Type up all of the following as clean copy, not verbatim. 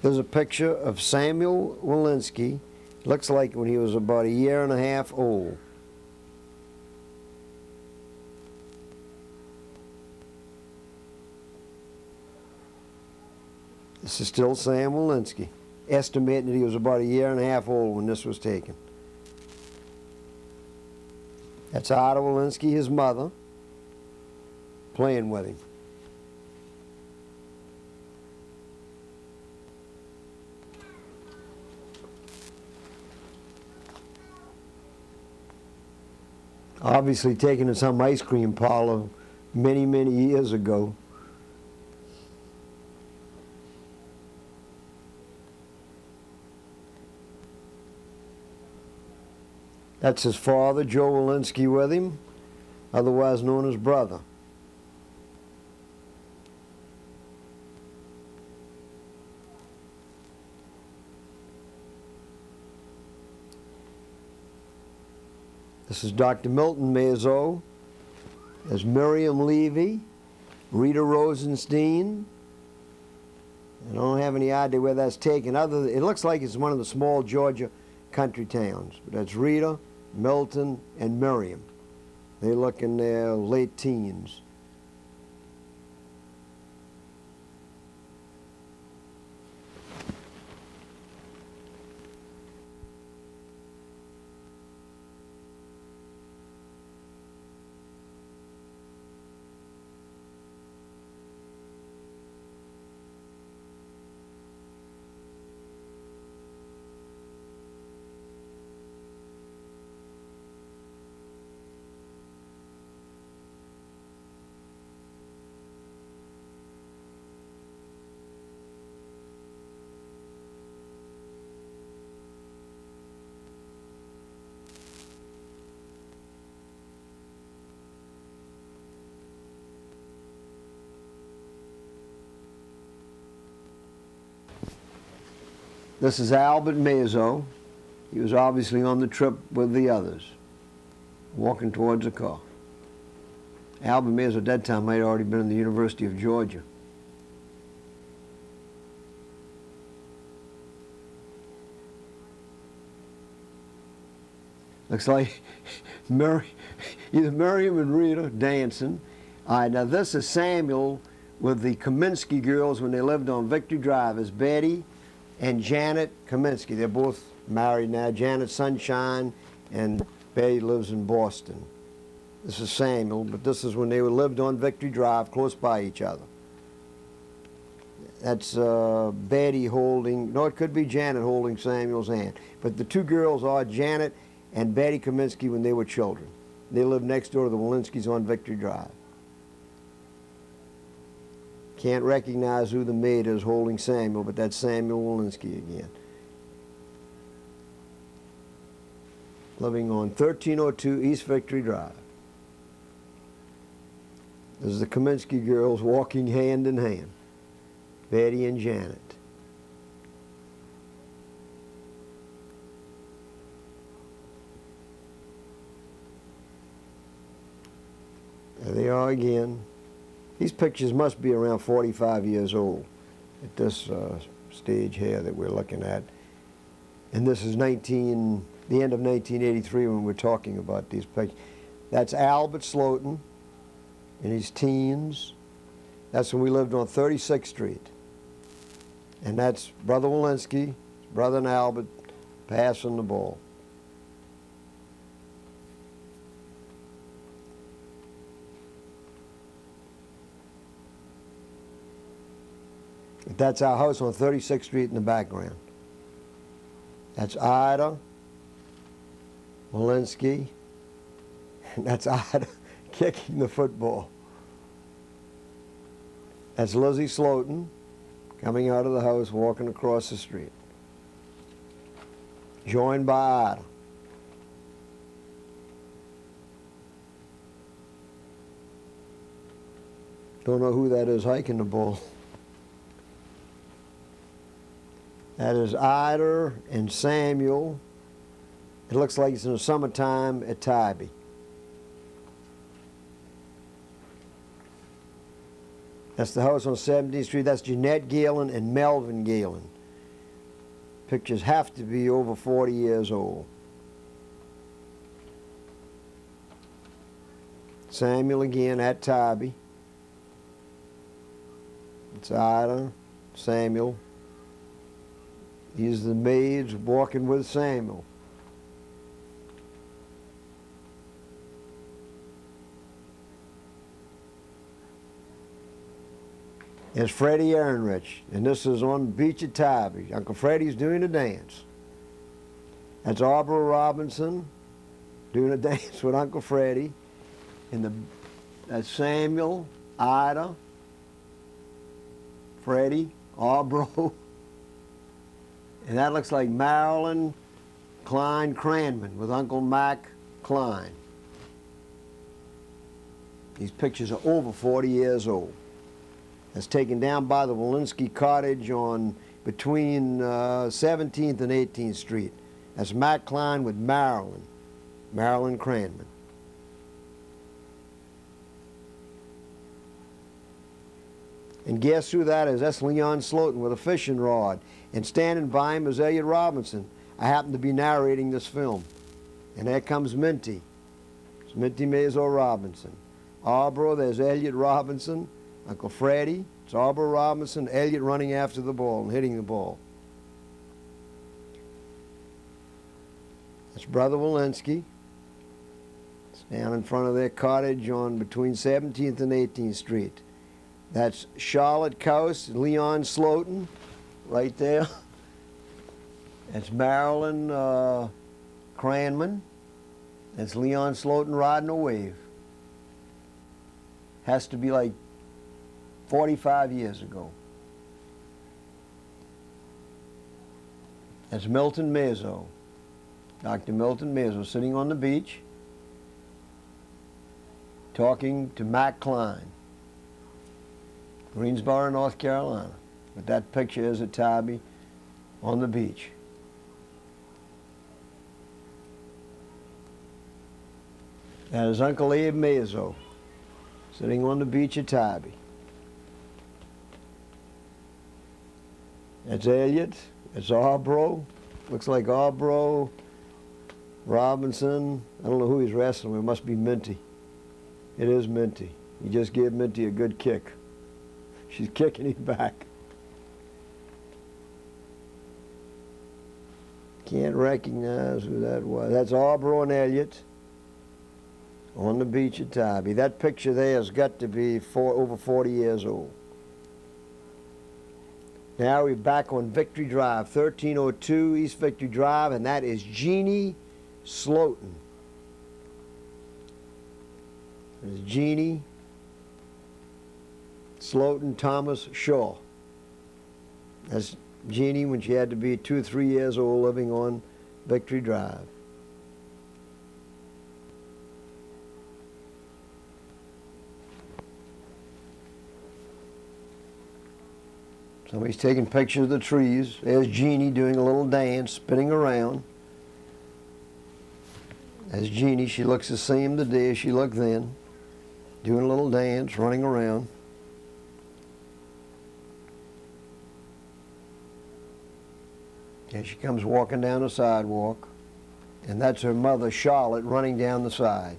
There's a picture of Samuel Walensky. Looks like when he was about a year and a half old. This is still Sam Walensky, estimating that he was about a year and a half old when this was taken. That's Ida Walensky, his mother, playing with him. Obviously taken to some ice cream parlor many, many years ago. That's his father, Joe Walensky, with him, otherwise known as brother. This is Dr. Milton Mazo. There's Miriam Levy, Rita Rosenstein. I don't have any idea where that's taken. It looks like it's one of the small Georgia country towns. But that's Rita, Milton, and Miriam. They look in their late teens. This is Albert Mazo. He was obviously on the trip with the others, walking towards a car. Albert Mazo at that time might have already been in the University of Georgia. Looks like either Miriam and Rita dancing. All right, now this is Samuel with the Kaminsky girls when they lived on Victory Drive. It's Betty and Janet Kaminsky. They're both married now. Janet's Sunshine, and Betty lives in Boston. This is Samuel, but this is when they lived on Victory Drive, close by each other. That's Betty holding, no, it could be Janet holding Samuel's hand. But the two girls are Janet and Betty Kaminsky when they were children. They lived next door to the Walenskys on Victory Drive. Can't recognize who the maid is holding Samuel, but that's Samuel Walensky again. Living on 1302 East Victory Drive. There's the Kaminsky girls walking hand in hand, Betty and Janet. There they are again. These pictures must be around 45 years old at this stage here that we're looking at. And this is the end of 1983 when we're talking about these pictures. That's Albert Slotin in his teens. That's when we lived on 36th Street. And that's Brother Walensky, brother and Albert passing the ball. That's our house on 36th Street in the background. That's Ida Walensky. That's Ida kicking the football. That's Lizzie Slotin coming out of the house, walking across the street. Joined by Ida. Don't know who that is hiking the ball. That is Ida and Samuel. It looks like it's in the summertime at Tybee. That's the house on 17th Street. That's Jeanette Galen and Melvin Galen. Pictures have to be over 40 years old. Samuel again at Tybee. It's Ida, Samuel. These are the maids walking with Samuel. There's Freddie Ehrenrich, and this is on the beach at Tybee. Uncle Freddie's doing a dance. That's Barbara Robinson doing a dance with Uncle Freddie. And that's Samuel, Ida, Freddie, Arbro. And that looks like Marilyn Klein Cranman with Uncle Mac Klein. These pictures are over 40 years old. That's taken down by the Walensky cottage on between 17th and 18th Street. That's Mac Klein with Marilyn Cranman. And guess who that is? That's Leon Slotin with a fishing rod. And standing by him is Elliot Robinson. I happen to be narrating this film. And there comes Minty. It's Minty Mazo Robinson. Arbro, there's Elliot Robinson. Uncle Freddie, it's Arbro Robinson, Elliot running after the ball and hitting the ball. That's Brother Walensky. It's down in front of their cottage on between 17th and 18th Street. That's Charlotte Coast, Leon Slotin, right there. That's Marilyn Cranman. That's Leon Slotin riding a wave. Has to be like 45 years ago. That's Milton Mazo, Dr. Milton Mazo, sitting on the beach talking to Mac Klein, Greensboro, North Carolina. But that picture is at Tybee on the beach. That is Uncle Abe Mazo, sitting on the beach at Tybee. That's Elliot. It's Arbro. Looks like Arbro, Robinson. I don't know who he's wrestling with. It must be Minty. It is Minty. He just gave Minty a good kick. She's kicking him back. Can't recognize who that was. That's Arbro and Elliot on the beach at Tybee. That picture there has got to be over 40 years old. Now we're back on Victory Drive, 1302 East Victory Drive, and that is Jeannie Slotin. There's Jeannie Slotin Thomas Shaw. That's Jeannie when she had to be 2 or 3 years old, living on Victory Drive. Somebody's taking pictures of the trees. There's Jeannie doing a little dance, spinning around. There's Jeannie. She looks the same today as she looked then, doing a little dance, running around. And she comes walking down the sidewalk, and that's her mother, Charlotte, running down the side.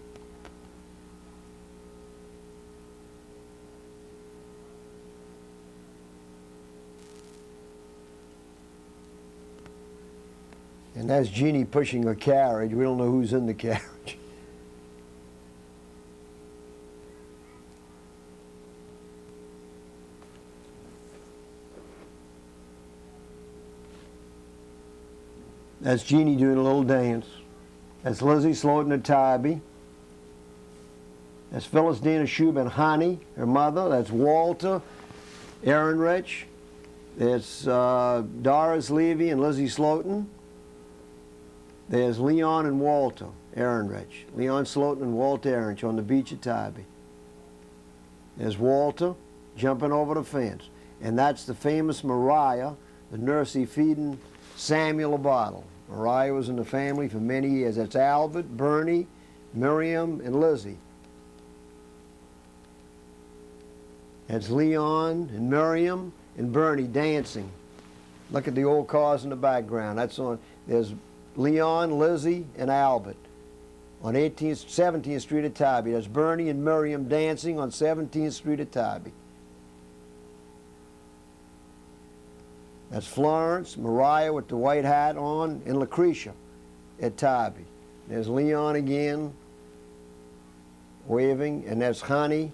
And that's Jeannie pushing a carriage. We don't know who's in the carriage. That's Jeannie doing a little dance. That's Lizzie Slotin at Tybee. That's Phyllis Dana Shubin Honey, her mother. That's Walter Ehrenrich. It's Doris Levy and Lizzie Slotin. There's Leon and Walter Ehrenrich. Leon Slotin and Walter Ehrenrich on the beach at Tybee. There's Walter jumping over the fence. And that's the famous Mariah, the nursey feeding Samuel a bottle. Mariah was in the family for many years. That's Albert, Bernie, Miriam, and Lizzie. That's Leon and Miriam and Bernie dancing Look at the old cars in the background. That's on, there's Leon, Lizzie, and Albert on 17th Street at Tybee. There's Bernie and Miriam dancing on 17th Street at Tybee. That's Florence, Mariah with the white hat on, and Lucretia at Tybee. There's Leon again, waving, and that's Honey.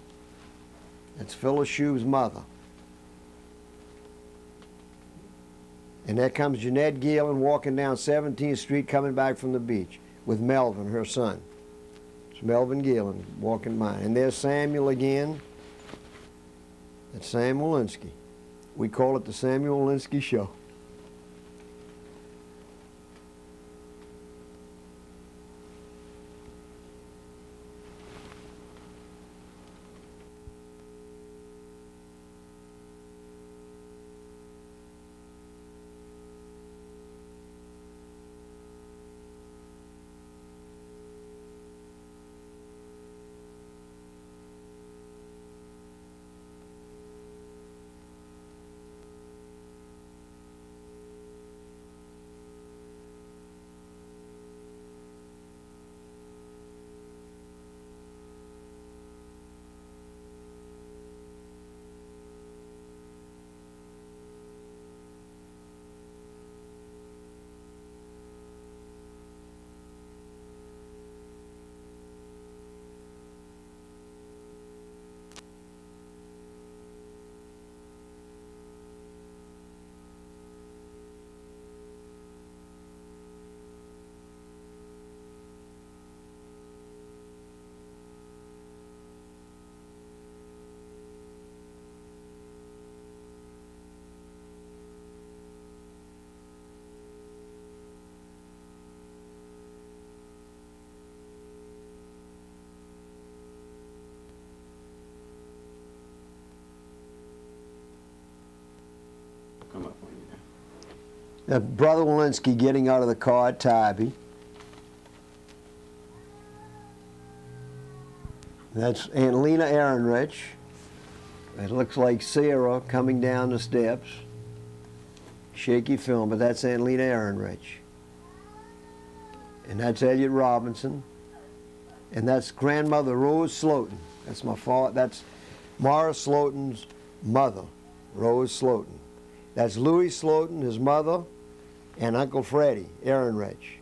That's Phyllis Shue's mother. And there comes Jeanette Galen walking down 17th Street coming back from the beach with Melvin, her son. It's Melvin Galen walking by. And there's Samuel again. That's Samuel Linsky. We call it the Samuel Linsky Show. Come up on you Now, Brother Walensky getting out of the car at Tybee. That's Aunt Lena Ehrenrich. It looks like Sarah coming down the steps. Shaky film, but that's Aunt Lena Ehrenrich. And that's Elliot Robinson. And that's grandmother Rose Slotin. That's that's Morris Slotin's mother, Rose Slotin. That's Louis Slotin, his mother, and Uncle Freddie Ehrenrich.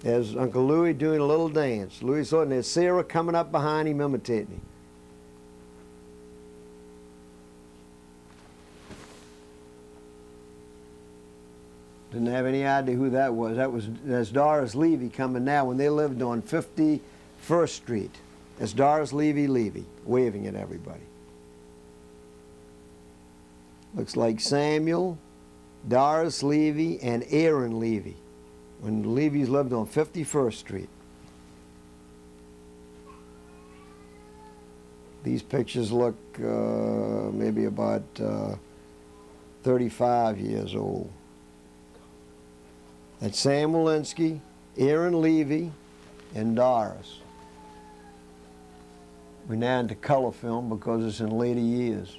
There's Uncle Louis doing a little dance. Louis Slotin. There's Sarah coming up behind him imitating him. Didn't have any idea who that was. That's Doris Levy coming now when they lived on 51st Street. That's Doris Levy waving at everybody. Looks like Samuel, Doris Levy, and Aaron Levy when the Levy's lived on 51st Street. These pictures look maybe about 35 years old. That's Sam Walensky, Aaron Levy, and Doris. We're now into color film because it's in later years.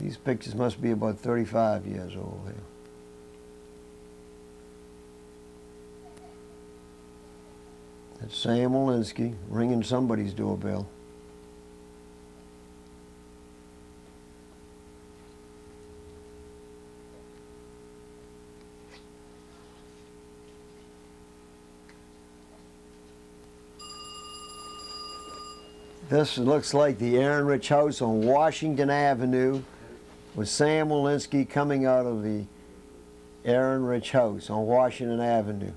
These pictures must be about 35 years old here. That's Sam Walensky ringing somebody's doorbell. This looks like the Ehrenrich house on Washington Avenue with Sam Walensky coming out of the Ehrenrich house on Washington Avenue.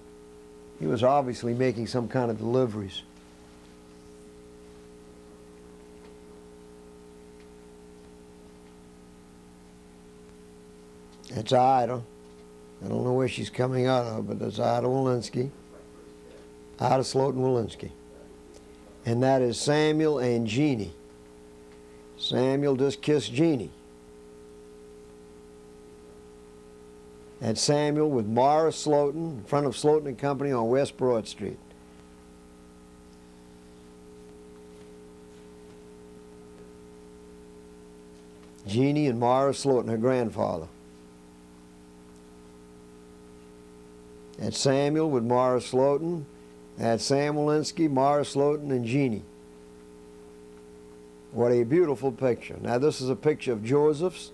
He was obviously making some kind of deliveries. That's Ida. I don't know where she's coming out of, but that's Ida Walensky. Ida Slotin Walensky. And that is Samuel and Jeannie. Samuel just kissed Jeannie. That's Samuel with Morris Slotin in front of Slotin and Company on West Broad Street. Jeannie and Morris Slotin, her grandfather. That's Samuel with Morris Slotin. That's Sam Walensky, Morris Slotin, and Jeannie. What a beautiful picture. Now this is a picture of Joseph's.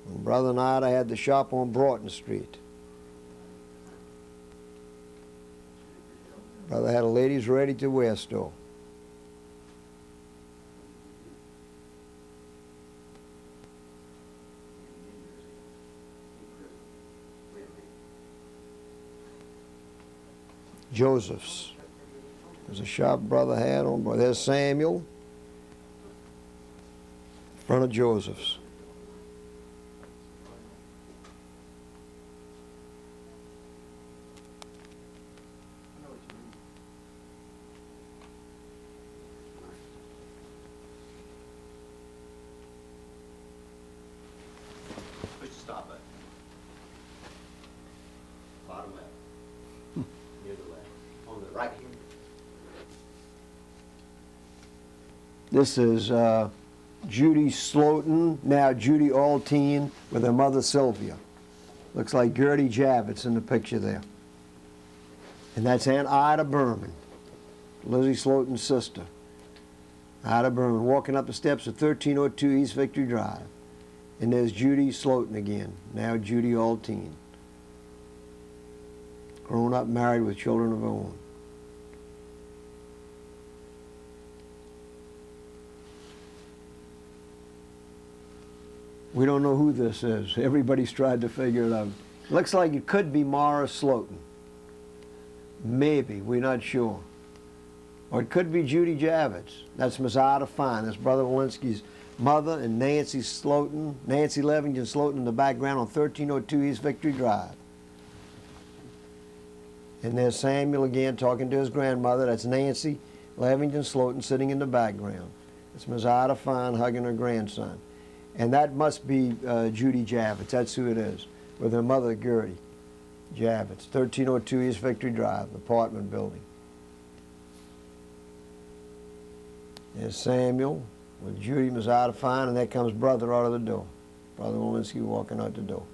When Brother and Ida had the shop on Broughton Street. Brother had a ladies ready-to-wear store. Joseph's. There's a shop Brother had on. There's Samuel. In front of Joseph's. Push the stop button. Bottom left. Near the left. On the right here. This is Judy Slotin, now Judy Altine, with her mother Sylvia. Looks like Gertie Javits in the picture there. And that's Aunt Ida Berman, Lizzie Slotin's sister. Ida Berman walking up the steps of 1302 East Victory Drive. And there's Judy Slotin again, now Judy Altine. Grown up, married with children of her own. We don't know who this is. Everybody's tried to figure it out. Looks like it could be Morris Slotin. Maybe, we're not sure. Or it could be Judy Javits. That's Miss Ida Fine. That's Brother Walensky's mother, and Nancy Slotin, Nancy Levington Slotin in the background on 1302 East Victory Drive. And there's Samuel again talking to his grandmother. That's Nancy Levington Slotin sitting in the background. It's Miss Ida Fine hugging her grandson. And that must be Judy Javits. That's who it is, with her mother, Gertie Javits, 1302 East Victory Drive, the apartment building. There's Samuel with Judy, Miss Ida Fine, and there comes Brother out of the door. Brother Walensky walking out the door.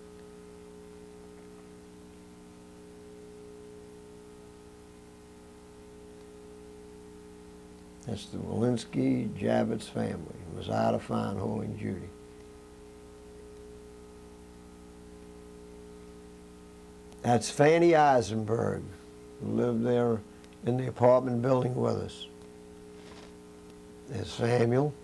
That's the Walensky Javits family. Miss Ida Fine holding Judy. That's Fanny Eisenberg, who lived there in the apartment building with us. There's Samuel.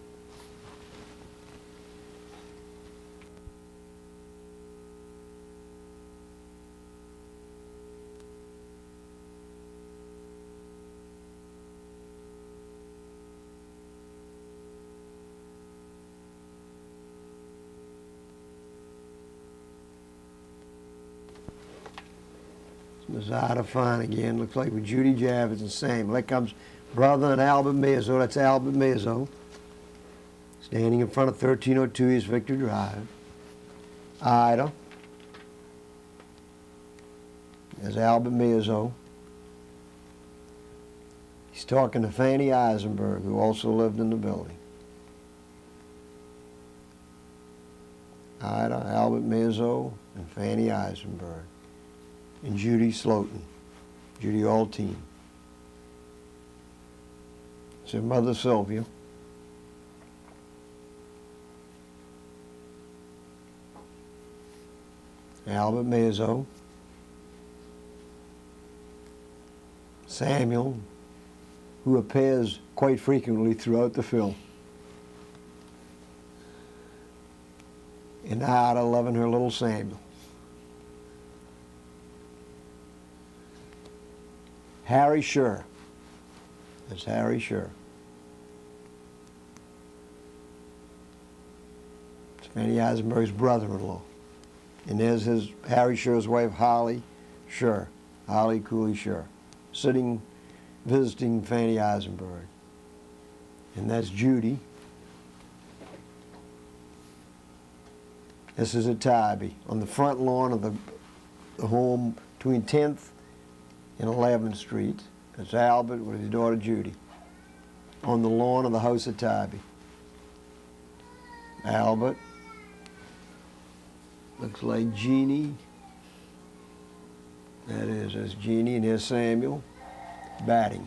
Miss Ida Fine again, looks like with Judy Javits and Samuel. There comes Brother and Albert Mezzo. That's Albert Mezzo, standing in front of 1302 East Victory Drive. Ida. There's Albert Mezzo. He's talking to Fanny Eisenberg, who also lived in the building. Ida, Albert Mezzo, and Fanny Eisenberg. And Judy Slotin, Judy Altine. It's her mother Sylvia. Albert Mezzo. Samuel, who appears quite frequently throughout the film. And Ida loving her little Samuel. Harry Scher. That's Harry Scher. It's Fanny Eisenberg's brother-in-law. And there's his Harry Scher's wife, Holly Scher, Holly Cooley Scher, sitting, visiting Fanny Eisenberg. And that's Judy. This is at Tybee, on the front lawn of the home between 10th and 11th Street. That's Albert with his daughter Judy, on the lawn of the house at Tybee. Albert. Looks like Jeannie. That's Jeannie, and here's Samuel batting.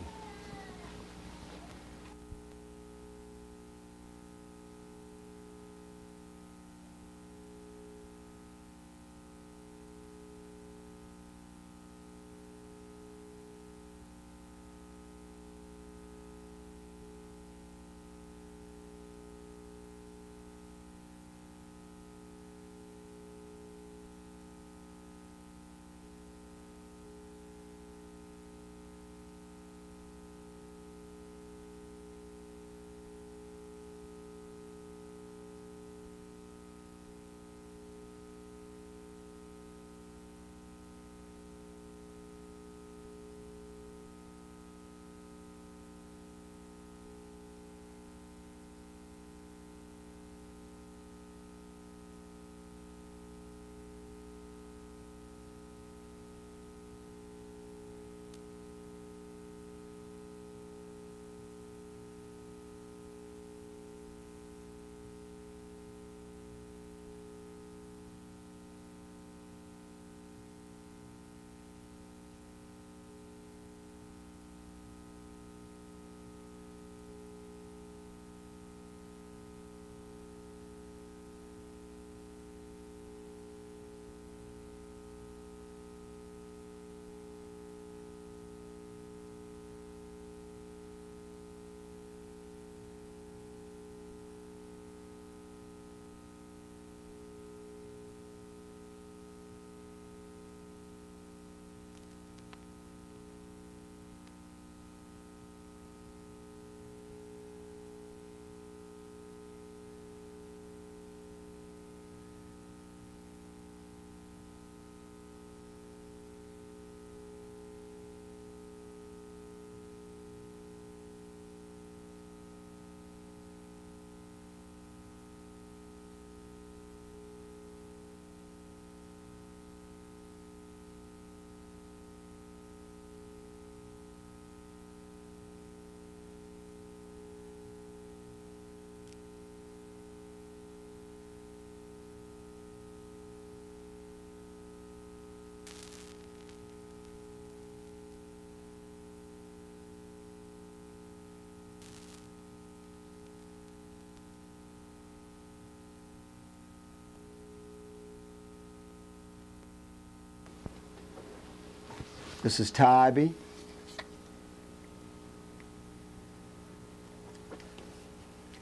This is Tybee.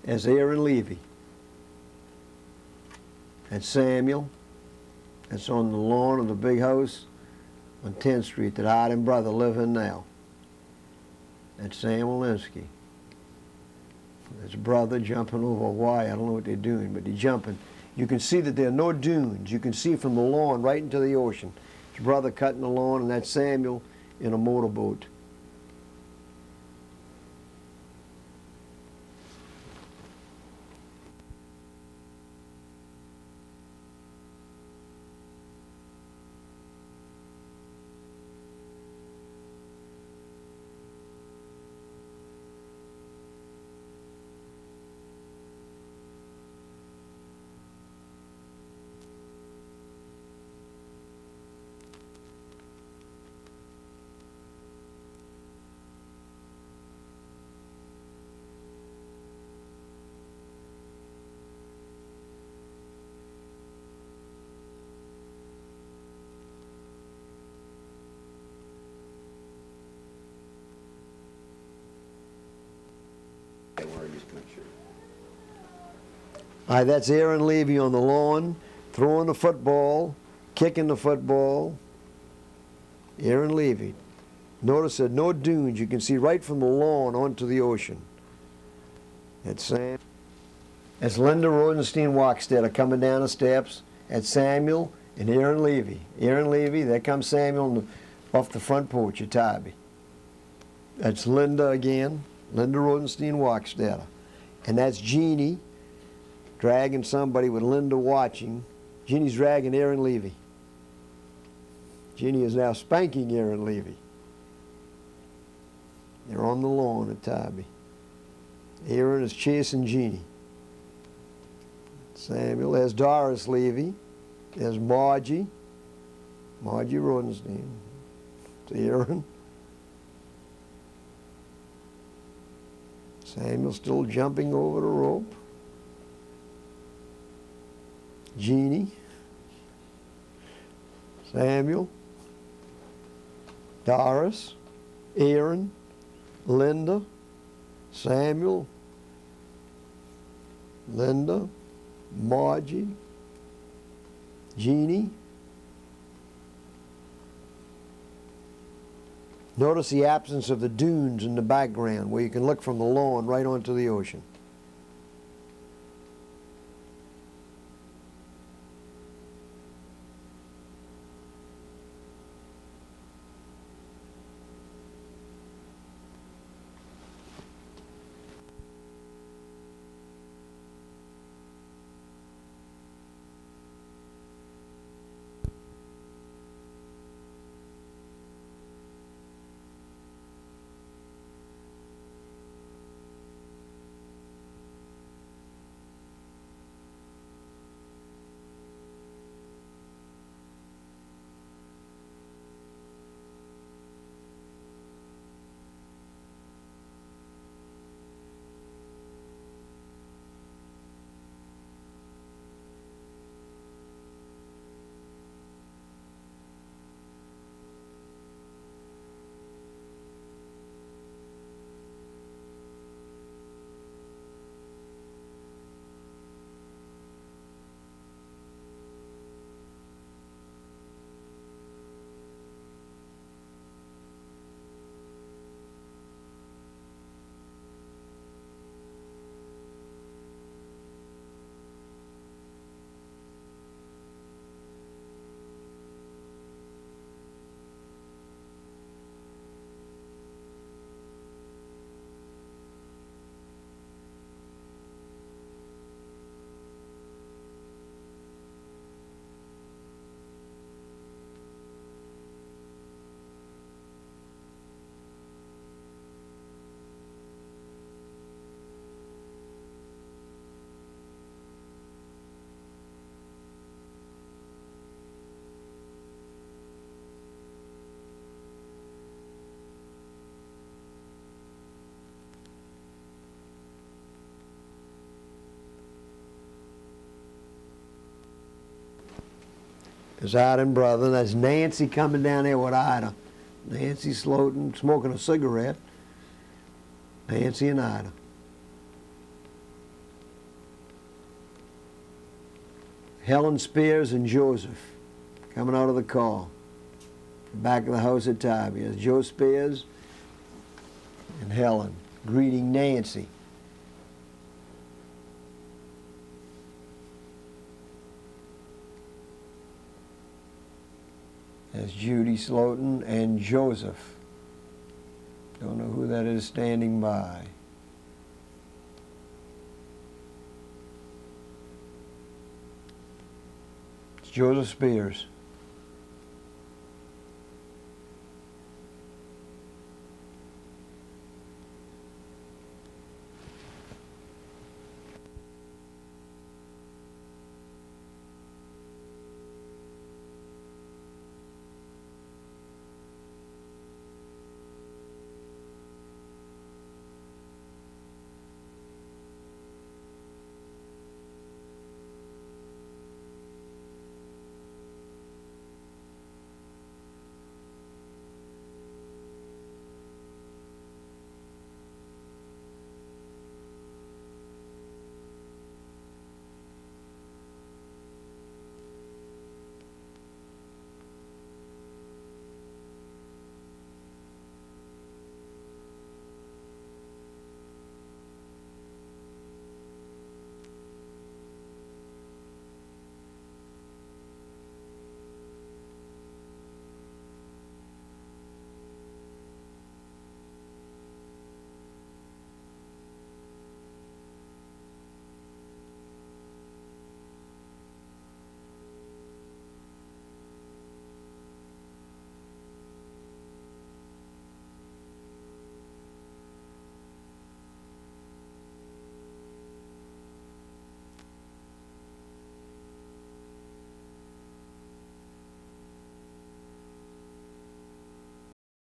As Aaron Levy. And Samuel. That's on the lawn of the big house on 10th Street that Art and brother live in now. That's Samuel Linsky. His brother jumping over a wire. I don't know what they're doing, but they're jumping. You can see that there are no dunes. You can see from the lawn right into the ocean. His brother cutting the lawn, and that's Samuel in a motorboat. All right, that's Aaron Levy on the lawn, throwing the football, kicking the football. Aaron Levy. Notice that no dunes. You can see right from the lawn onto the ocean. That's Sam. That's Linda Rosenstein-Wachstetter coming down the steps. That's Samuel and Aaron Levy. Aaron Levy, there comes Samuel off the front porch at Tybee. That's Linda again, Linda Rosenstein-Wachstetter. And that's Jeannie dragging somebody with Linda watching. Jeannie's dragging Aaron Levy. Jeannie is now spanking Aaron Levy. They're on the lawn at Tybee. Aaron is chasing Jeannie. Samuel. There's Doris Levy. There's Margie Rodenstein. It's Aaron. Samuel still jumping over the rope. Jeannie. Samuel. Doris. Aaron. Linda. Samuel. Linda. Margie. Jeannie. Notice the absence of the dunes in the background where you can look from the lawn right onto the ocean. There's Ida and brother. There's Nancy coming down there with Ida. Nancy Slotin smoking a cigarette. Nancy and Ida. Helen Spears and Joseph coming out of the car. Back of the house at Tybee. There's Joe Spears and Helen greeting Nancy. There's Judy Slotin and Joseph. Don't know who that is standing by. It's Joseph Spears.